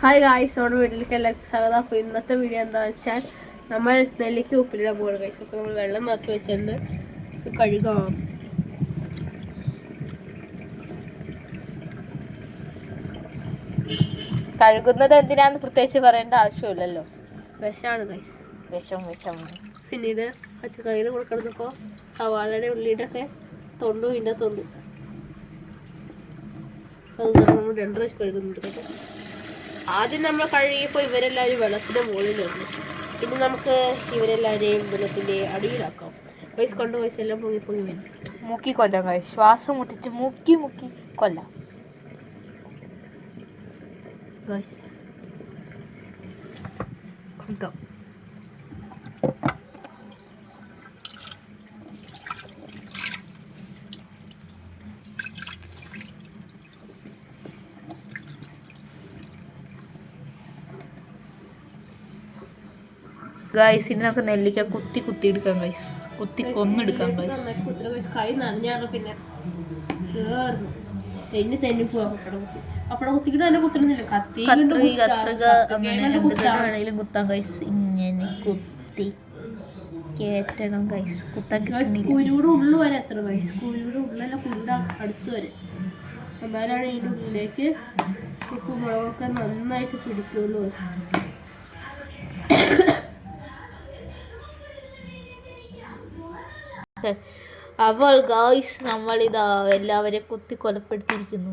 Hi guys, നമ്മുടെ വീട്ടിലേക്ക് എല്ലാവർക്കും സ്വാഗതം. അപ്പോൾ ഇന്നത്തെ വീഡിയോ എന്താണെന്ന് വെച്ചാൽ നമ്മൾ നെല്ലിക്ക ഉപ്പിലിടാൻ പോകുന്നത് ഗൈസ്. അപ്പോൾ നമ്മൾ വെള്ളം നിറച്ച് വെച്ചിട്ടുണ്ട്, കഴുകാം. കഴുകുന്നത് എന്തിനാന്ന് പ്രത്യേകിച്ച് പറയേണ്ട ആവശ്യമില്ലല്ലോ. വിഷമാണ് ഗൈസ്, വിഷം. പിന്നീട് പച്ചക്കറിയിൽ കൊടുക്കുന്നപ്പോൾ സവാളയുടെ ഉള്ളിയുടെ ഒക്കെ തൊണ്ടും ഇതിൻ്റെ തൊണ്ടും അത് നമ്മൾ 2 പ്രാവശ്യം കഴുകുന്നുണ്ട് കേട്ടോ. ആദ്യം നമ്മൾ കഴുകിയപ്പോൾ ഇവരെല്ലാവരും വെള്ളത്തിൻ്റെ മുകളിൽ വന്നു. ഇനി നമുക്ക് ഇവരെല്ലാവരെയും വെള്ളത്തിൻ്റെ അടിയിലാക്കാം. വയസ്സ് കൊണ്ട് വയസ്സ് എല്ലാം പൊങ്ങി വരും. മുക്കി കൊല്ലാം കഴിച്ചു, ശ്വാസം മുട്ടിച്ച് മുക്കി കൊല്ലാം. കൊടുക്കാം. ഗൈസ്, ഇനി നമുക്ക് നെല്ലിക്ക കുത്തി എടുക്കാം ഗൈസ്, കുത്തി കൊന്നെടുക്കാം ഗൈസ്. കൈ നനഞ്ഞാണ് പിന്നെ തെന്നി പോവാം. അപ്പടെ കുത്തിക്കിട്ട് തന്നെ കുത്തണമെന്നില്ല, വേണേലും കുത്താം ഗൈസ്. ഇങ്ങനെ കുത്തി കേറ്റണം ഗൈസ്. കുത്താൻ കുരുവിടെ ഉള്ളു വരെ എത്ര ഗൈസ്, കുരുവിടെ ഉള്ളല്ല, കുരുട അടുത്ത് വരെ. എന്നാലാണ് ഇതിൻ്റെ ഉള്ളിലേക്ക് ഉപ്പ് മുളകൊക്കെ നന്നായിട്ട് പിടിക്കുള്ളൂ. അപ്പോൾ ഗൈസ്, നമ്മളിതാ എല്ലാവരെയും കുത്തി കൊലപ്പെടുത്തിയിരിക്കുന്നു.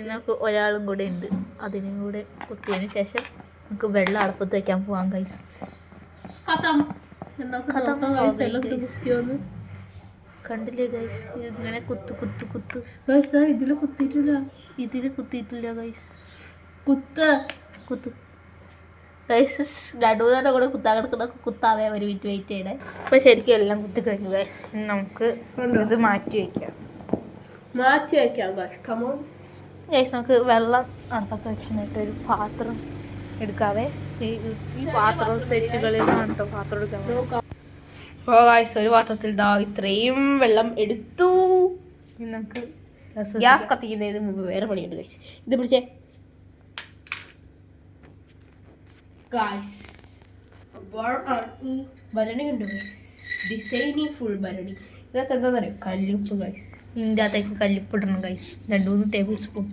നമുക്ക് ഒരാളും കൂടെ ഉണ്ട്, അതിനും കൂടെ കുത്തിയതിന് ശേഷം നമുക്ക് വെള്ളം അടുപ്പത്ത് വെക്കാൻ പോവാം ഗൈസ്. കണ്ടില്ലേ ഗൈസ്, ഇങ്ങനെ കുത്ത്. ഇതില് കുത്തിയിട്ടില്ല ഗൈസ്. കുത്തു ഗൈസ്. 2 കൂടെ കുത്താൻ കിടക്കുന്നതൊക്കെ കുത്താതെ ഒരു മിനിറ്റ് വെയിറ്റ് ചെയ്യണേ. അപ്പോൾ ശരിക്കും എല്ലാം കുത്തി കഴിഞ്ഞു ഗൈസ്. നമുക്ക് ഇത് മാറ്റി വയ്ക്കാം ഗൈസ്. നമുക്ക് വെള്ളം അടുപ്പത്ത് വെക്കാനായിട്ട് ഒരു പാത്രം എടുക്കാവേ. ഈ പാത്രം സെറ്റുകളിൽ നിന്നാണ് കേട്ടോ പാത്രം എടുക്കാൻ. അപ്പോൾ ഗൈസ്, ഒരു പാത്രത്തിൽ ഇത്രയും വെള്ളം എടുത്തു. നമുക്ക് ഗ്യാസ് കത്തിക്കുന്നതിന് മുമ്പ് വേറെ പണിയുണ്ട് ഗൈസ്. ഇത് പിടിച്ചേ ഭരണി ഉണ്ട് ഗൈസ്, ഡിസൈനി ഫുൾ ഭരണി. ഇതിനകത്ത് എന്താണെന്ന് അറിയാം, കല്ലുപ്പ് ഗൈസ്. ഇതിൻ്റെ അകത്തേക്ക് കല്ലുപ്പ് ഇടണം ഗൈസ്, 2-3 ടേബിൾ സ്പൂൺ.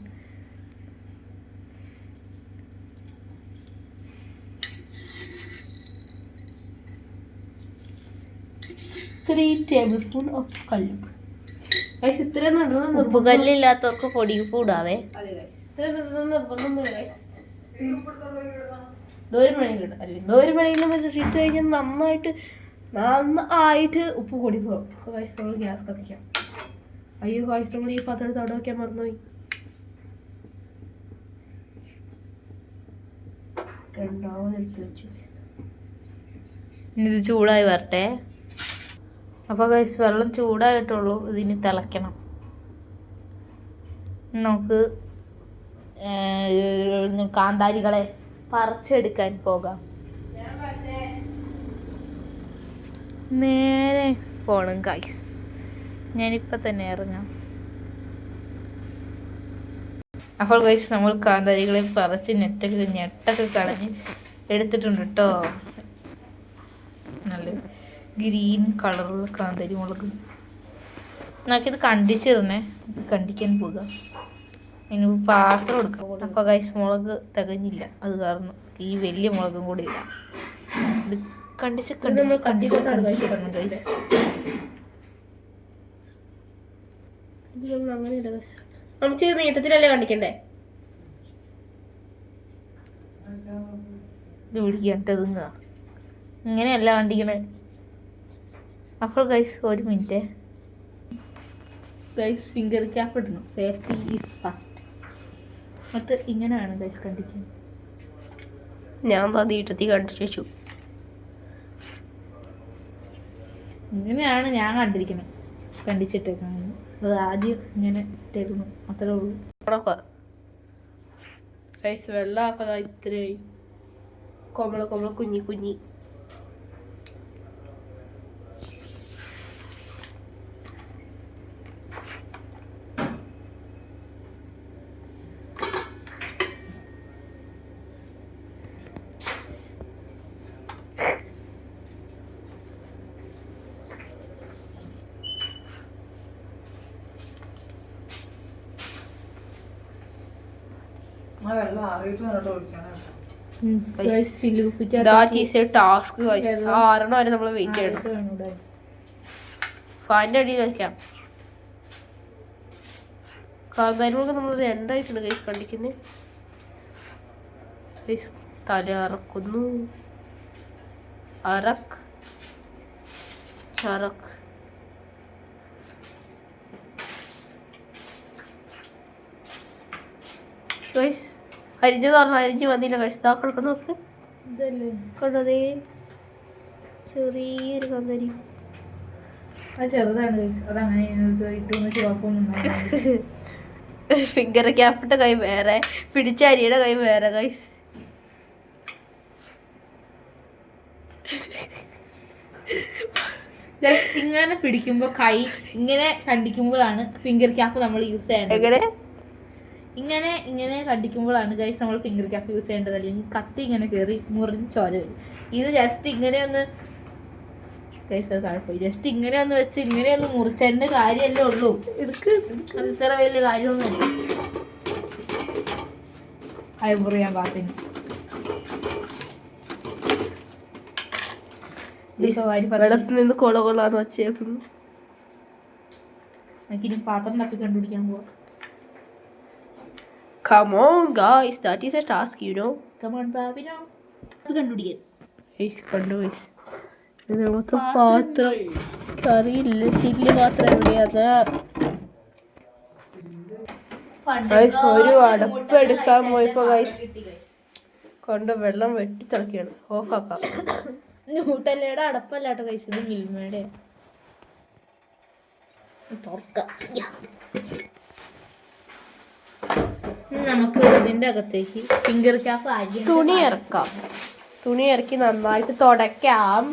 ഓഫ് കല്ലുപ്പ് ഗൈസ്. ഇത്രയും ഉപ്പ് കല്ലില്ലാത്തൊക്കെ പൊടി ഉപ്പ് ഇടാവേ. ദോരുമണിയിൽ ഇട്ട് കഴിഞ്ഞാൽ നന്നായിട്ട് ഉപ്പ് കൂടി പോകും. ഗൈസ്, നമ്മൾ ഗ്യാസ് കത്തിക്കാം. അയ്യോ ഗൈസ്, നമ്മൾ ഈ പാത്രം എടുത്ത് അവിടെ വയ്ക്കാൻ മറന്നുപോയി. രണ്ടാമത് എടുത്ത് വെച്ചു ഗൈസ്. ഇത് ചൂടായി വരട്ടെ. അപ്പോൾ ഗൈസ്, വെള്ളം ചൂടായിട്ടുള്ളൂ, ഇതിന് തിളയ്ക്കണം. നമുക്ക് കാന്താരികളെ പറിച്ചെടുക്കാൻ പോകാം. നേരെ പോണം ഗൈസ്, ഞാനിപ്പോൾ തന്നെ ഇറങ്ങാം. അപ്പോൾ ഗൈസ്, നമ്മൾ കാന്താരികളെ പറിച്ച് ഞെട്ടൊക്കെ കളഞ്ഞ് എടുത്തിട്ടുണ്ട് കേട്ടോ. നല്ല ഗ്രീൻ കളറുള്ള കാന്താരി മുളക്. നമുക്കിത് കണ്ടിച്ചിരുന്നേ, കണ്ടിക്കാൻ പോകാം. ഇനി പാത്രം എടുക്കാം. അപ്പോൾ ഗൈസ്, മുളക് തികഞ്ഞില്ല, അത് കാരണം ഈ വലിയ മുളകും കൂടി ഇല്ല. ഇത് കണ്ടിച്ച് നമുക്ക് നീട്ടത്തിലല്ലേ കണ്ടിക്കണ്ടേ. ഇത് പിടിക്കട്ടതുങ്ങ ഇങ്ങനെയല്ല കണ്ടിക്കണേ. അപ്പോൾ guys, 1 minute guys, finger cap ഇടണം, സേഫ്റ്റി ഈസ് ഫസ്റ്റ്. എന്നിട്ട് ഇങ്ങനെയാണ് ഗൈസ് കണ്ടിക്കാൻ. ഞാൻ നീട്ടത്തിൽ കണ്ടിച്ചു. ഇങ്ങനെയാണ് ഞാൻ കണ്ടിരിക്കുന്നത്, കണ്ടിച്ചിട്ടേക്കാണ്. അത് ആദ്യം ഇങ്ങനെ ഇട്ടേക്കുന്നു, അത്രേ ഉള്ളൂ. ഗൈസ്, വെള്ളം അപ്പോൾ ഇത്രയും കൊമള കുഞ്ഞി. That is a task, guys. 6 വരെ നമ്മൾ വെയിറ്റ് ചെയ്യണം. ഫാനിന്റെ അടിയിൽ വെക്കാം. കാർബൈനൊക്കെ നമ്മൾ 2 ആയിട്ടുണ്ട് ഗൈസ് കണ്ടിക്കുന്നത്. തല അറക്കുന്നു. അറക്ക് ചറക്ക്. ഗൈസ് അരിഞ്ഞത് പറഞ്ഞാൽ അരിഞ്ഞ് വന്നില്ല ഗൈസ്. താക്കളൊക്കെ നോക്ക്. കണ്ടതേ ചെറിയൊരു കന്തരി. ചെറുതാണ് ഗൈസ്. അതങ്ങനെ ഫിംഗർ ക്യാപ്പിന്റെ കൈ വേറെ, പിടിച്ച അരിയുടെ കൈ വേറെ ഗൈസ്. ജസ്റ്റ് ഇങ്ങനെ പിടിക്കുമ്പോ കൈ ഇങ്ങനെ കണ്ടിക്കുമ്പോഴാണ് ഫിംഗർ ക്യാപ്പ് നമ്മൾ യൂസ് ചെയ്യേണ്ടത്. എങ്ങനെ ഇങ്ങനെ ഇങ്ങനെ കണ്ടിക്കുമ്പോഴാണ് ഗൈസ് നമ്മൾ ഫിംഗർ ക്യാപ്പ് യൂസ് ചെയ്യേണ്ടത്. അല്ലെങ്കിൽ കത്തി ഇങ്ങനെ കയറി മുറിഞ്ഞ് ചോര വരും. ഇത് ജസ്റ്റ് ഇങ്ങനെ ഒന്ന് ഗൈസ് താഴെപ്പോയി. ജസ്റ്റ് ഇങ്ങനെ ഒന്ന് വെച്ച് ഇങ്ങനെ ഒന്ന് മുറിച്ചതിന്റെ കാര്യമല്ലേ ഉള്ളൂ. എടുക്ക്. അത് ഇത്ര വലിയ കാര്യമൊന്നുമില്ല. കൈ മുറിയാൻ പാത്തിന് വെള്ളത്തിൽ നിന്ന് കൊളകൊള്ളാന്ന് വച്ചേക്കുന്നു. എനിക്കിനി പാത്രം തപ്പി കണ്ടുപിടിക്കാൻ പോവാം. Come on guys, that is a task, you know. Come on Babino. കണ്ടുപിടിക്കാൻ. കണ്ടു ഗൈസ്. ഇത് നമുക്ക് പാത്രം കറിയില്ല. ചില്ല് പാത്രം എവിടെയാന്ന് ഒരു അടപ്പ് എടുക്കാൻ പോയപ്പോ ഗൈസ് കൊണ്ട് വെള്ളം വെട്ടി തിളക്കിയാണ്. ഓഫാക്കാം. ന്യൂട്ടല്ലയുടെ അടപ്പല്ലാട്ടോ ഗൈസ്, ഇത് മിൽമയുടെ. നമുക്ക് ഇതിന്റെ അകത്തേക്ക് ഫിംഗർ ക്യാപ്പ് ആക്കി തുണി ഇറക്കാം. തുണി ഇറക്കി നന്നായിട്ട് തുടയ്ക്കാം.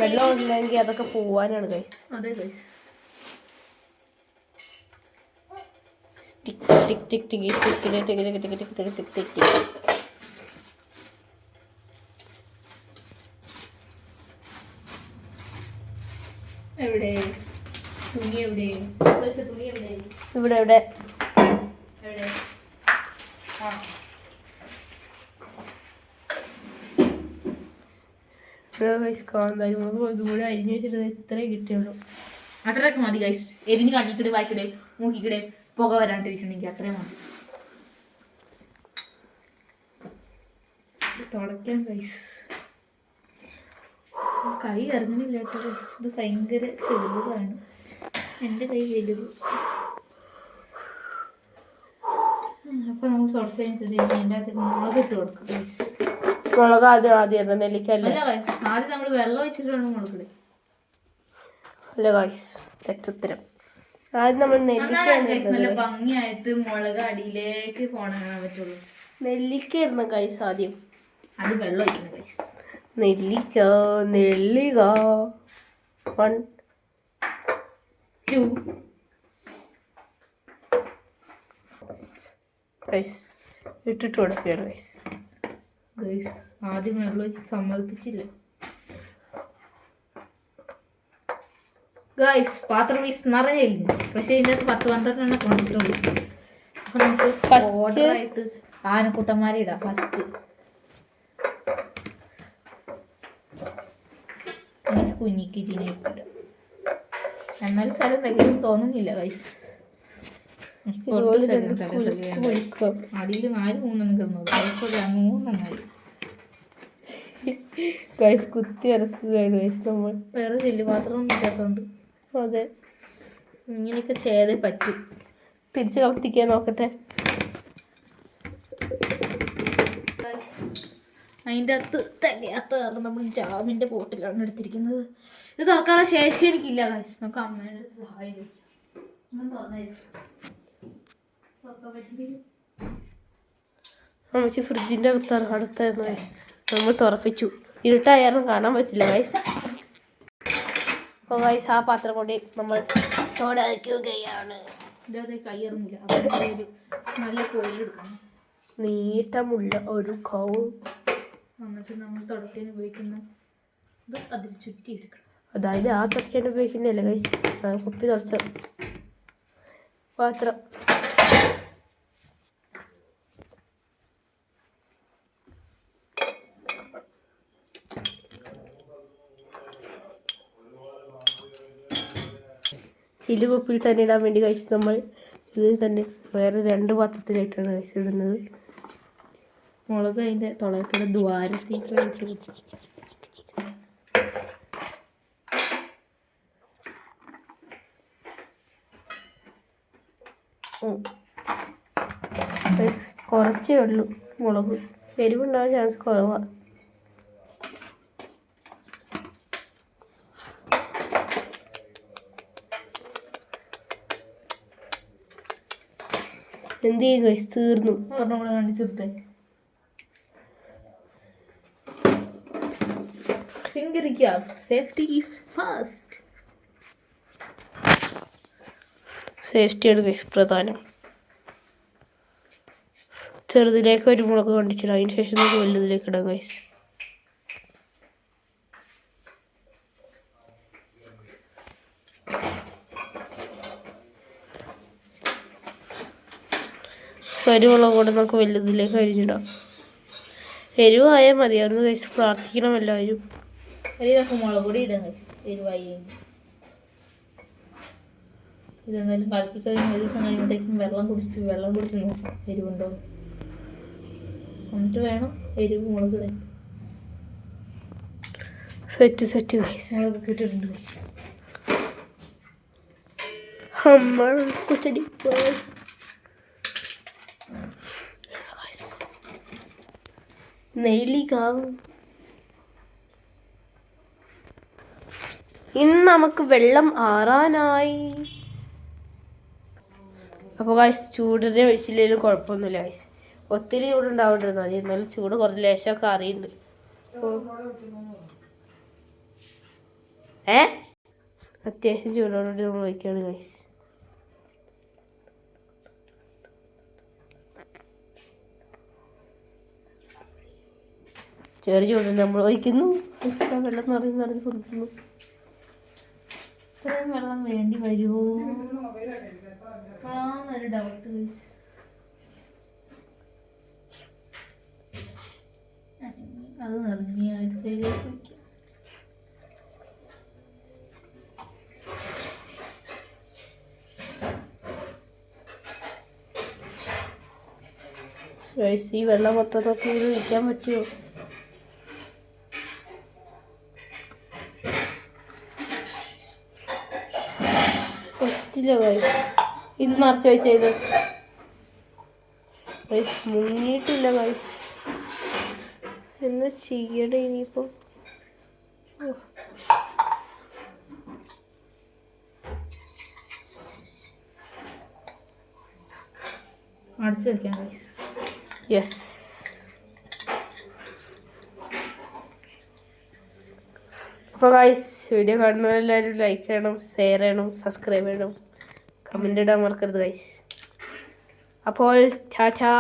വെള്ളം ഉണ്ടെങ്കിൽ അതൊക്കെ പോവാനാണ് ഗൈസ്. അതെ ഗൈസ്. ടിക് ടിക് ടിക് ടിക് ടിക് ടിക് ടിക് ടിക് ടിക് ടിക് ടിക് ടിക് ടിക്. എവിടെ തുണി? എവിടെ തുണി? എവിടെ? ഇവിടെ എവിടെ? എവിടെ? ആ ഇതുകൂടെ അരിഞ്ഞു വെച്ചിട്ട് ഇത്രേ കിട്ടിയുള്ളൂ. അത്രയൊക്കെ മതി ഗൈസ്. എരിഞ്ഞ് കണ്ണിക്കിടെ വായിക്കിടെ മൂക്കിക്കിടെ പുക വരാണ്ടിരിക്കണമെങ്കിൽ അത്രയും മതി. തുടയ്ക്കാം ഗൈസ്. കൈ ഇറങ്ങുന്നില്ല കേട്ടോ ഗൈസ്. ഇത് ഭയങ്കര ചെറുതാണ്. എൻ്റെ കൈ വലുത്. അപ്പോൾ നമ്മൾ തുടച്ച് കഴിഞ്ഞിട്ട് അതിൻ്റെ അകത്ത് മുളക് ഇട്ട് കൊടുക്കാം ഗൈസ്. മുളക് ആദ്യം നെല്ലിക്കല്ലേ? അല്ല ഗൈസ്, ആദ്യം നമ്മൾ വെള്ളം വെച്ചിട്ട് വേണം മുളകിട്. അല്ല ഗൈസ്, തെറ്റുത്തരം. ആദ്യം നമ്മൾ നെല്ലിക്ക നല്ല ഭംഗിയായിട്ട് മുളക് അടിയിലേക്ക് പോകാൻ പറ്റുള്ളൂ. നെല്ലിക്ക ഇടണം ഗൈസ് ആദ്യം. അത് വെള്ളം ഒഴിക്കണം ഗൈസ്. നെല്ലിക്ക 1 2 ഗൈസ് ഇട്ടിട്ട് കൊടുക്കുകയാണ് ഗൈസ്. ഗൈസ് ആദ്യം വെള്ളം ഒഴിച്ച് സമ്മതിപ്പിച്ചില്ല ഗൈസ്. പാത്രം പീസ് നിറഞ്ഞില്ല, പക്ഷെ ഇതിനകത്ത് 10-12 കൊണ്ടിട്ടുള്ളൂ. അപ്പൊ നമുക്ക് ഓർഡറായിട്ട് ആനക്കൂട്ടന്മാരെ ഇടാം. ഫസ്റ്റ് കുഞ്ഞിക്ക് ഇതിനെയിട്ടിട്ട് എന്നാലും സ്ഥലം തികയും തോന്നുന്നില്ല ഗൈസ്. അടിയിൽ 4-3 കിടന്നത് 3 ഗൈസ് കുത്തി ഇറക്കുകയാണ് ഗൈസ് നമ്മൾ. വേറെ ചില്ല് പാത്രം ഒന്നും ഇല്ലാത്തതുകൊണ്ട്. അതെ, ഇങ്ങനെയൊക്കെ ചെയ്തേ പറ്റും. തിരിച്ച് കത്തിക്കാൻ നോക്കട്ടെ. അതിൻ്റെ അകത്ത് തികയാത്ത കാരണം നമ്മൾ ജാമിൻ്റെ പോട്ടിലാണ് എടുത്തിരിക്കുന്നത്. ഇത് തുറക്കാനുള്ള ശേഷി എനിക്കില്ല ഗൈസ്. നമുക്ക് അമ്മയുടെ സഹായം അമ്മച്ചി ഫ്രിഡ്ജിൻ്റെ അടുത്തായിരുന്നു ഗൈസ്. നമ്മൾ തുറപ്പിച്ചു. ഇരുട്ടായാലും കാണാൻ പറ്റില്ല ഗൈസ്. അപ്പോൾ ഗൈസ് ആ പാത്രം കൊണ്ട് നമ്മൾ തുടയ്ക്കുകയാണ്. ഇതേ കൈ ഇറങ്ങില്ല. അപ്പോൾ ഒരു നല്ല കോയിലെടുക്കണം. നീട്ടമുള്ള ഒരു കൗ എന്നിട്ട് നമ്മൾ തുടക്കാൻ ഉപയോഗിക്കുന്ന ഇത് അതിൽ ചുറ്റി എടുക്കണം. അതായത് ആ തുടക്കാൻ ഉപയോഗിക്കുന്നതല്ല ഗൈസ്, കുപ്പി തുടച്ച പാത്രം. ചില്ലി കുപ്പിയിൽ തന്നെ ഇടാൻ വേണ്ടി കഴിച്ച് നമ്മൾ ഇത് തന്നെ വേറെ 2 പാത്രത്തിലായിട്ടാണ് കഴിച്ചിടുന്നത്. മുളക് അതിൻ്റെ തുളയ്ക്കുള്ള ദ്വാരത്തേക്കായിട്ട് കുറച്ചേ ഉള്ളൂ മുളക്. എരിവുണ്ടാകാൻ ചാൻസ് കുറവാണ്. എന്ത് ചെയ്യും ഗൈസ്, തീർന്നു. ഒരെണ്ണം കൂടെ കാണിച്ചിട്ടേ. ഫിംഗറിക്കാം, സേഫ്റ്റി ഈസ് ഫാസ്റ്റ്. സേഫ്റ്റിയാണ് ഗൈസ് പ്രധാനം. ചെറുതിലേക്ക് ഒരു മുളക് കണ്ടിച്ചിടാം, അതിന് ശേഷം നമുക്ക് വലുതിലേക്ക് ഇടാം ഗൈസ്. കരിമുളക് കൂടെ നമുക്ക് വലുതിലേക്ക് അരിഞ്ഞിടാം. എരിവായാൽ മതിയായിരുന്നു ഗൈസ്, പ്രാർത്ഥിക്കണം എല്ലാവരും. മുളക് പൊടി ഇടാം ഗൈസ്, എരിവായി. ഇതെന്തായാലും കലക്കി കഴിഞ്ഞ് ഒരു ദിവസം കഴിയുമ്പോഴത്തേക്കും വെള്ളം കുടിച്ച് നോക്കാം എരിവുണ്ടോ, എന്നിട്ട് വേണം എരിവ് മുളക് ഇടാൻ. സെറ്റ് ഗൈസ്, മുളക് ഇട്ടിട്ടുണ്ട് ഗൈസ്. നെല്ലിക്കാവ്. ഇന്ന് നമുക്ക് വെള്ളം ആറാനായി. അപ്പോൾ ഗൈസ് ചൂടിനെ ഒഴിച്ചില്ലെങ്കിലും കുഴപ്പമൊന്നുമില്ല ഗൈസ്. ഒത്തിരി ചൂടുണ്ടാവേണ്ടിരുന്നു മതി, എന്നാലും ചൂട് കുറച്ച് ലേശമൊക്കെ അറിയുന്നുണ്ട്. അത്യാവശ്യം ചൂടോടുകൂടി നമ്മൾ ഒഴിക്കുകയാണ് ഗൈസ്. ചെറിയ ചൂടിൽ നമ്മൾ ഒഴിക്കുന്നു. വെള്ളം നിറഞ്ഞ് പൊന്തുന്നു. ഇത്രയും വെള്ളം വേണ്ടി വരുമോ ഒരു ഡൗട്ട് ഗൈസ്. അത് നിറഞ്ഞ് അടുത്തേക്ക് വയ്ക്കാം. ഗൈസ് ഈ വെള്ളം മൊത്തത്തൊക്കെ ഇത് ഒഴിക്കാൻ പറ്റുമോ? പറ്റില്ല ഗൈസ്, ഇത് നിറച്ച് വെച്ചത് ഗൈസ് മുങ്ങിയിട്ടില്ല ഗൈസ്. എന്നാ ചെയ്യണേ ഇനിയിപ്പോ? അടച്ചു വെക്കാം ഗൈസ്. യെസ്. അപ്പോൾ ഗൈസ് വീഡിയോ കാണുന്നവരെല്ലാവരും ലൈക്ക് ചെയ്യണം, ഷെയർ ചെയ്യണം, സബ്സ്ക്രൈബ് ചെയ്യണം, കമൻ്റ് ഇടാൻ മറക്കരുത് ഗൈസ്. അപ്പോൾ ടാറ്റാ.